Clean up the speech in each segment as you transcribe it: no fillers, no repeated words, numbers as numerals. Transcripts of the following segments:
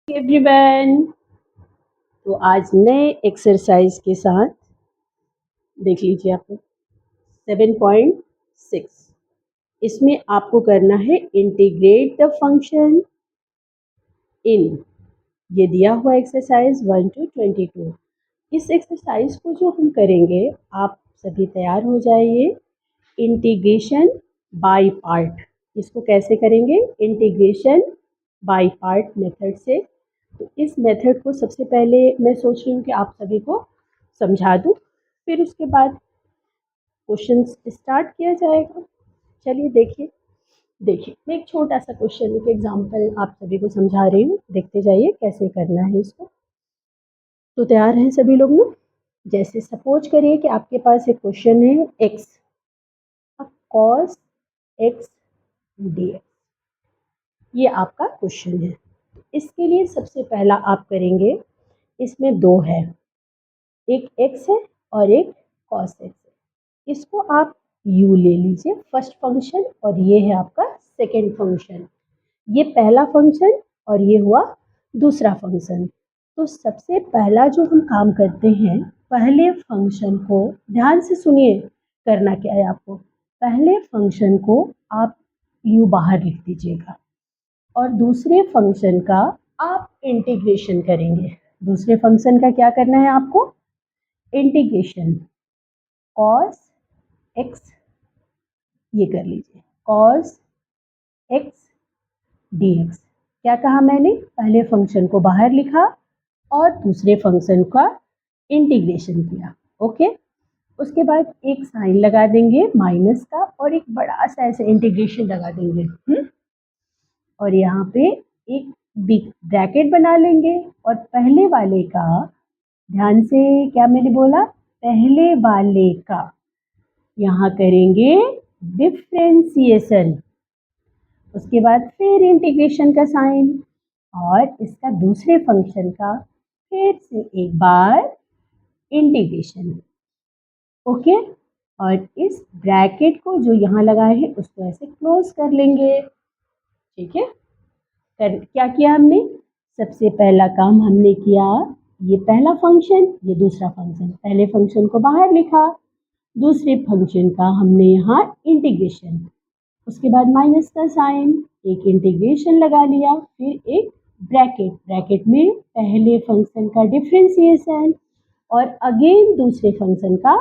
Everyone, तो आज नए एक्सरसाइज के साथ देख लीजिए आप 7.6। इसमें आपको करना है इंटीग्रेट द फंक्शन इन। ये दिया हुआ एक्सरसाइज 1 to 22। इस एक्सरसाइज को जो हम करेंगे, आप सभी तैयार हो जाइए। इंटीग्रेशन बाय पार्ट, इसको कैसे करेंगे? इंटीग्रेशन बाय पार्ट मेथड से। तो इस मेथड को सबसे पहले मैं सोच रही हूँ कि आप सभी को समझा दूँ, फिर उसके बाद क्वेश्चन स्टार्ट किया जाएगा। चलिए देखिए मैं एक छोटा सा क्वेश्चन, एक एग्जांपल आप सभी को समझा रही हूँ, देखते जाइए कैसे करना है इसको। तो तैयार हैं सभी लोग ना? जैसे सपोज करिए कि आपके पास एक क्वेश्चन है x cos x D x, ये आपका क्वेश्चन है। इसके लिए सबसे पहला आप करेंगे, इसमें दो है, एक x है और एक cos x है। इसको आप u ले लीजिए फर्स्ट फंक्शन, और ये है आपका सेकेंड फंक्शन। ये पहला फंक्शन और ये हुआ दूसरा फंक्शन। तो सबसे पहला जो हम काम करते हैं, पहले फंक्शन को ध्यान से सुनिए, करना क्या है आपको। पहले फंक्शन को आप u बाहर लिख दीजिएगा और दूसरे फंक्शन का आप इंटीग्रेशन करेंगे। दूसरे फंक्शन का क्या करना है आपको? इंटीग्रेशन cos x, ये कर लीजिए cos x dx। क्या कहा मैंने? पहले फंक्शन को बाहर लिखा और दूसरे फंक्शन का इंटीग्रेशन किया। ओके, उसके बाद एक साइन लगा देंगे माइनस का और एक बड़ा सा ऐसे इंटीग्रेशन लगा देंगे। और यहाँ पे एक बिग ब्रैकेट बना लेंगे और पहले वाले का, ध्यान से क्या मैंने बोला, पहले वाले का यहाँ करेंगे डिफ्रेंसिएशन। उसके बाद फिर इंटीग्रेशन का साइन और इसका दूसरे फंक्शन का फिर से एक बार इंटीग्रेशन। ओके, और इस ब्रैकेट को जो यहाँ लगाए हैं उसको ऐसे क्लोज कर लेंगे। ठीक है, क्या किया हमने? सबसे पहला काम हमने किया, ये पहला फंक्शन, ये दूसरा फंक्शन। पहले फंक्शन को बाहर लिखा, दूसरे फंक्शन का हमने यहाँ इंटीग्रेशन, उसके बाद माइनस का साइन, एक इंटीग्रेशन लगा लिया, फिर एक ब्रैकेट, ब्रैकेट में पहले फंक्शन का डिफरेंशिएशन और अगेन दूसरे फंक्शन का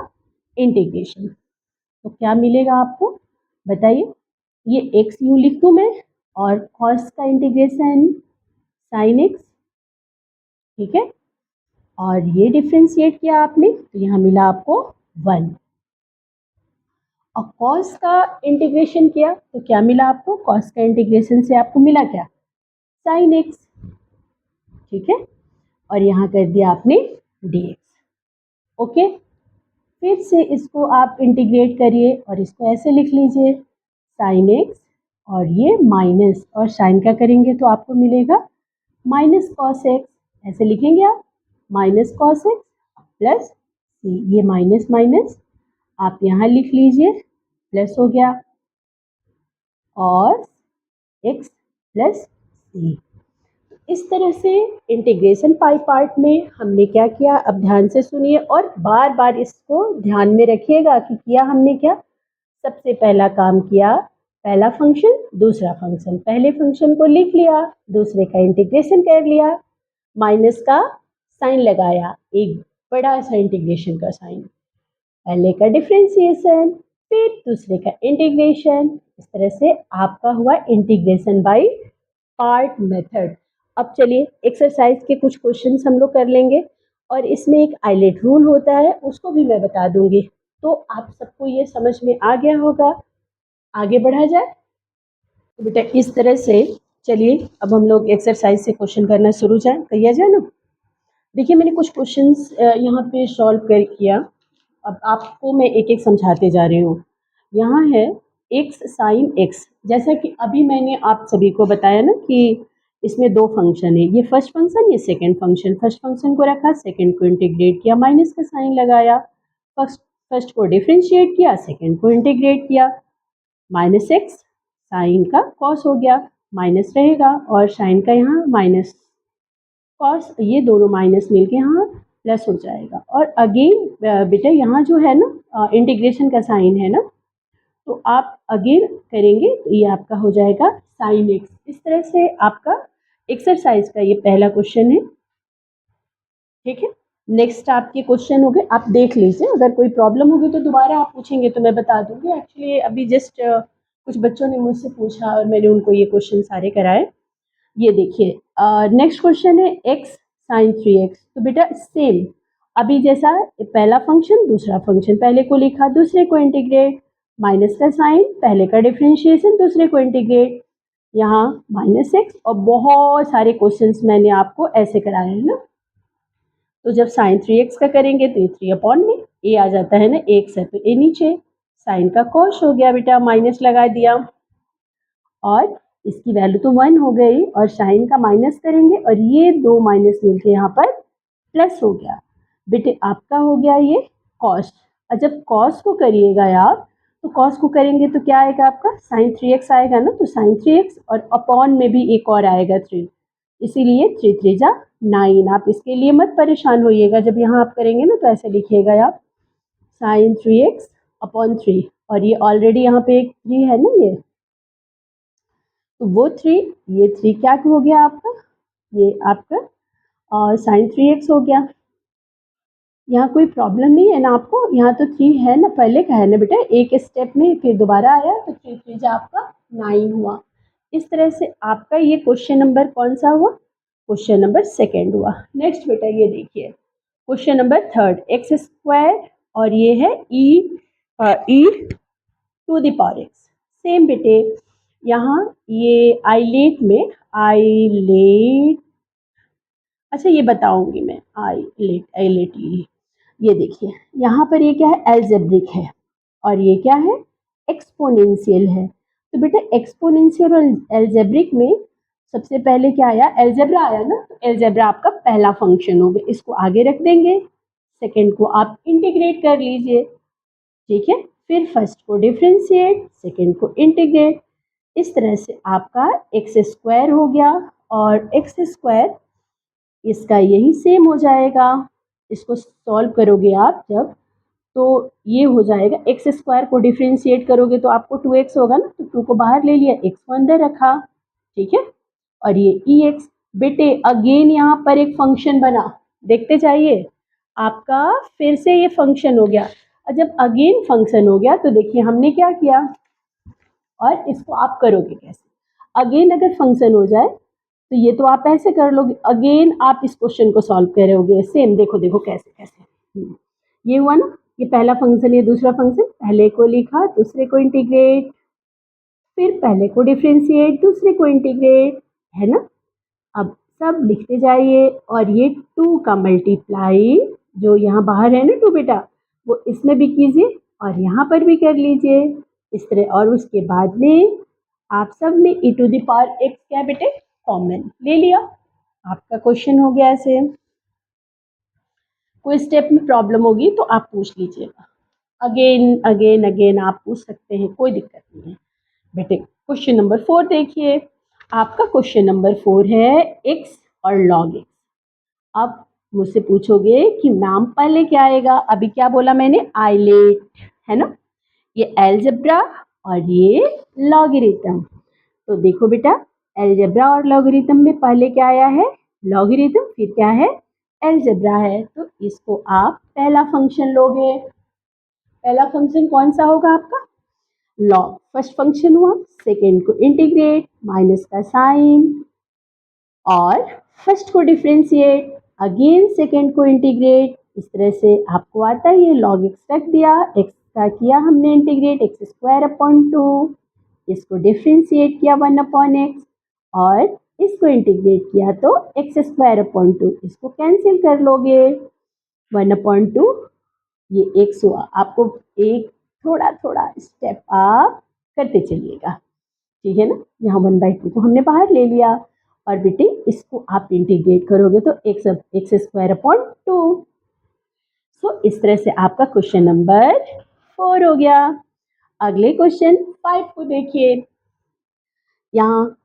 इंटीग्रेशन। तो क्या मिलेगा आपको बताइए? ये एक्स यू लिख दूँ मैं और कॉस का इंटीग्रेशन साइन एक्स, ठीक है, और ये डिफ्रेंशिएट किया आपने तो यहाँ मिला आपको 1। और कॉस का इंटीग्रेशन किया तो क्या मिला आपको? कॉस का इंटीग्रेशन से आपको मिला क्या? साइन एक्स, ठीक है, और यहाँ कर दिया आपने dx। ओके, फिर से इसको आप इंटीग्रेट करिए और इसको ऐसे लिख लीजिए साइन एक्स और ये माइनस, और साइन का करेंगे तो आपको मिलेगा माइनस कॉस एक्स। ऐसे लिखेंगे आप, माइनस कॉस एक्स प्लस सी, ये माइनस माइनस आप यहाँ लिख लीजिए, प्लस हो गया और एक्स प्लस सी। इस तरह से इंटीग्रेशन पाई पार्ट में हमने क्या किया, अब ध्यान से सुनिए और बार बार इसको ध्यान में रखिएगा कि किया हमने क्या। सबसे पहला काम किया, पहला फंक्शन दूसरा फंक्शन, पहले फंक्शन को लिख लिया, दूसरे का इंटीग्रेशन कर लिया, माइनस का साइन लगाया, एक बड़ा सा इंटीग्रेशन का साइन, पहले का डिफरेंशिएशन फिर दूसरे का इंटीग्रेशन। इस तरह से आपका हुआ इंटीग्रेशन बाय पार्ट मेथड। अब चलिए एक्सरसाइज के कुछ क्वेश्चंस हम लोग कर लेंगे और इसमें एक आइलेट रूल होता है, उसको भी मैं बता दूंगी। तो आप सबको ये समझ में आ गया होगा। आगे बढ़ा जाए तो बेटा इस तरह से चलिए अब हम लोग एक्सरसाइज से क्वेश्चन करना शुरू किया जाए ना। देखिए मैंने कुछ क्वेश्चंस यहाँ पे सॉल्व कर किया, अब आपको मैं एक एक समझाते जा रही हूँ। यहाँ है एक्स साइन एक्स, जैसा कि अभी मैंने आप सभी को बताया ना कि इसमें दो फंक्शन है, ये फर्स्ट फंक्शन ये सेकंड फंक्शन। फर्स्ट फंक्शन को रखा, सेकंड को इंटीग्रेट किया, माइनस का साइन लगाया, फर्स्ट को डिफ्रेंशिएट किया, सेकंड को इंटीग्रेट किया, माइनस एक्स साइन का कॉस हो गया, माइनस रहेगा और साइन का यहाँ माइनस कॉस, ये दोनों माइनस मिलके यहाँ प्लस हो जाएगा। और अगेन बेटा यहाँ जो है ना इंटीग्रेशन का साइन है ना, तो आप अगेन करेंगे तो ये आपका हो जाएगा साइन एक्स। इस तरह से आपका एक्सरसाइज का ये पहला क्वेश्चन है। ठीक है, नेक्स्ट आपके क्वेश्चन हो गए, आप देख लीजिए, अगर कोई प्रॉब्लम होगी तो दोबारा आप पूछेंगे तो मैं बता दूंगी। एक्चुअली अभी जस्ट कुछ बच्चों ने मुझसे पूछा और मैंने उनको ये क्वेश्चन सारे कराए। ये देखिए नेक्स्ट क्वेश्चन है एक्स साइन 3x। तो बेटा सेम अभी जैसा पहला फंक्शन दूसरा फंक्शन, पहले को लिखा दूसरे को इंटीग्रेट, माइनस का साइन, पहले का डिफरेंशिएशन दूसरे को इंटीग्रेट, यहाँ माइनस एक्स। और बहुत सारे क्वेश्चंस मैंने आपको ऐसे कराए हैं ना। तो जब साइन 3x का करेंगे तो ये 3 अपॉन में ए आ जाता है ना, एक्स है तो ए नीचे, साइन का कॉस हो गया बेटा, माइनस लगा दिया और इसकी वैल्यू तो 1 हो गई, और साइन का माइनस करेंगे और ये दो माइनस मिलके यहाँ पर प्लस हो गया बेटे, आपका हो गया ये कॉस। और जब कॉस को करिएगा आप, तो कॉस को करेंगे तो क्या आएगा आपका साइन 3x आएगा ना, तो साइन 3x और अपॉन में भी एक और आएगा 3, इसीलिए 3 3 जा 9। आप इसके लिए मत परेशान होइएगा, जब यहाँ आप करेंगे ना तो ऐसे लिखिएगा आप साइन 3x अपॉन 3, और ये ऑलरेडी यहाँ पे एक 3 है ना, ये तो वो 3, ये 3 क्या हो गया आपका, ये आपका साइन 3x हो गया। यहाँ कोई प्रॉब्लम नहीं है ना आपको, यहाँ तो 3 है ना, पहले का है ना बेटा, एक स्टेप में फिर दोबारा आया तो 3 3 जा आपका 9 हुआ। इस तरह से आपका ये क्वेश्चन नंबर कौन सा हुआ, क्वेश्चन नंबर सेकेंड हुआ। नेक्स्ट बेटा ये देखिए question number third, x square और ये है e to the power x. Same बेटे यहाँ ये आईलेट में आईलेट, अच्छा ये बताऊंगी मैं, आईलेट ये देखिए यहाँ पर ये क्या है, एल्जेब्रिक है, और ये क्या है, एक्सपोनेंशियल है। तो बेटा एक्सपोनेंशियल और एल्जेब्रिक में सबसे पहले क्या आया, एल्जेब्रा आया ना, तो एल्जेब्रा आपका पहला फंक्शन हो गया, इसको आगे रख देंगे, सेकंड को आप इंटीग्रेट कर लीजिए, ठीक है, फिर फर्स्ट को डिफ्रेंशिएट, सेकंड को इंटीग्रेट। इस तरह से आपका एक्स स्क्वायर हो गया, और एक्स स्क्वायर इसका यही सेम हो जाएगा, इसको सॉल्व करोगे आप जब, तो ये हो जाएगा, एक्स स्क्वायर को डिफ्रेंशिएट करोगे तो आपको 2x होगा ना, तो 2 को बाहर ले लिया, x को अंदर रखा, ठीक है, और ये ई एक्स। बेटे अगेन यहाँ पर एक फंक्शन बना, देखते जाइए, आपका फिर से ये फंक्शन हो गया। और जब अगेन फंक्शन हो गया तो देखिए हमने क्या किया, और इसको आप करोगे कैसे, अगेन अगर फंक्शन हो जाए तो ये तो आप ऐसे कर लोगे, अगेन आप इस क्वेश्चन को सॉल्व करोगे सेम, देखो देखो कैसे कैसे, ये हुआ ना, ये पहला फंक्शन ये दूसरा फंक्शन, पहले को लिखा दूसरे को इंटीग्रेट, फिर पहले को डिफ्रेंशिएट दूसरे को इंटीग्रेट, है ना। अब सब लिखते जाइए, और ये 2 का मल्टीप्लाई जो यहाँ बाहर है ना 2 बेटा, वो इसमें भी कीजिए और यहाँ पर भी कर लीजिए इस तरह, और उसके बाद में आप सब में e to the power x क्या बेटे कॉमन ले लिया, आपका क्वेश्चन हो गया ऐसे। कोई स्टेप में प्रॉब्लम होगी तो आप पूछ लीजिएगा, अगेन अगेन अगेन आप पूछ सकते हैं, कोई दिक्कत नहीं है बेटे। क्वेश्चन नंबर 4 देखिए, आपका क्वेश्चन नंबर 4 है x और log x। अब मुझसे पूछोगे कि मैम पहले क्या आएगा, अभी क्या बोला मैंने, आइलेट है ना, ये एल्जेब्रा और ये लॉगरिथम। तो देखो बेटा एल्जेब्रा और लॉगरिथम में पहले क्या आया है, लॉगरिथम, फिर क्या है, एल्जेब्रा है, तो इसको आप पहला फंक्शन लोगे। पहला फंक्शन कौन सा होगा आपका, लॉग, फर्स्ट फंक्शन हुआ, सेकेंड को इंटीग्रेट, माइनस का साइन, और फर्स्ट को डिफ्रेंशिएट, अगेन सेकेंड को इंटीग्रेट। इस तरह से आपको आता है, ये लॉग एक्स रख दिया, एक्स का किया हमने इंटीग्रेट, एक्स स्क्वायर अपॉन 2, इसको डिफ्रेंशिएट किया 1 अपॉन एक्स, और इसको इंटीग्रेट किया तो एक्स स्क्वायर अपॉन 2, इसको कैंसिल कर लोगे, 1 अपॉन 2 ये एक्स हुआ। आपको एक थोड़ा थोड़ा स्टेप आप करते चलिएगा, ठीक है ना, यहाँ 1/2 को हमने बाहर ले लिया, और बेटे इसको आप इंटीग्रेट करोगे तो एक्स स्क्वायर अपॉन 2। सो इस तरह से आपका क्वेश्चन नंबर 4 हो गया। अगले क्वेश्चन 5 को देखिए, यहाँ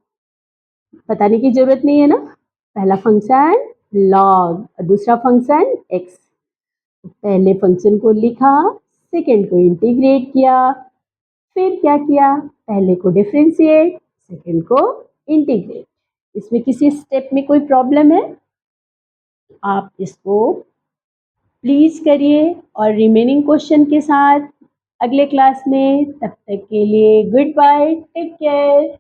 बताने की जरूरत नहीं है ना, पहला फंक्शन लॉग दूसरा फंक्शन एक्स। पहले फंक्शन को लिखा, सेकेंड को इंटीग्रेट किया, फिर क्या किया, पहले को डिफरेंशिएट, सेकेंड को इंटीग्रेट। इसमें किसी स्टेप में कोई प्रॉब्लम है? आप इसको प्लीज करिए और रिमेनिंग क्वेश्चन के साथ अगले क्लास में। तब तक के लिए गुड बाय, टेक केयर।